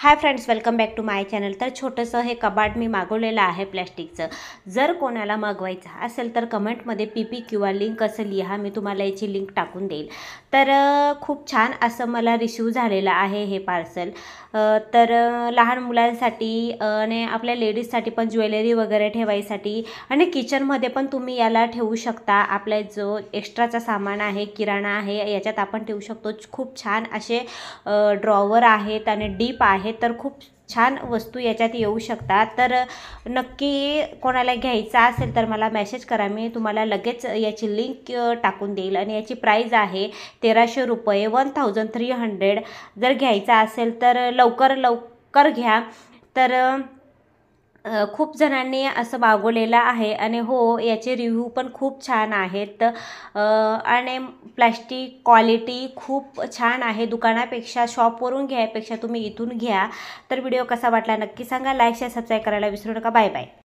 High friends, welcome back to my channel. तर छोटंसं हे कबाड मी मागवलेलं आहे प्लॅस्टिकचं। जर कोणाला मागवायचं असेल तर कमेंटमध्ये PP किंवा लिंक असं लिहा, मी तुम्हाला याची लिंक टाकून देईल। तर खूप छान असं मला रिसीव झालेलं आहे हे पार्सल। तर लहान मुलांसाठी आणि आपल्या लेडीजसाठी पण ज्वेलरी वगैरे ठेवायसाठी आणि किचनमध्ये पण तुम्ही याला ठेवू शकता। आपला जो एक्स्ट्राचा सामान आहे, किराणा आहे, याच्यात आपण ठेवू शकतो। खूप छान असे ड्रॉवर आहेत आणि डीप आहे, तर खूप छान वस्तू याच्यात येऊ शकतात। तर नक्की कोणाला घ्यायचा असेल तर मला मेसेज करा, मी तुम्हाला लगेच याची लिंक टाकून देईल। आणि याची प्राइस आहे 1300 रुपये, 1300। जर घ्यायचा असेल तर लवकर घ्या। तर खूप जणांनी असं मागवलेलं आहे आणि हो, याचे रिव्ह्यू पण खूप छान आहेत। आणि प्लास्टिक क्वालिटी खूप छान आहे, दुकानापेक्षा शॉपवरून घ्यायपेक्षा तुम्ही इथून घ्या। तर व्हिडिओ कसा वाटला नक्की सांगा, लाईक शेअर सबस्क्राईब करायला विसरू नका। Bye bye.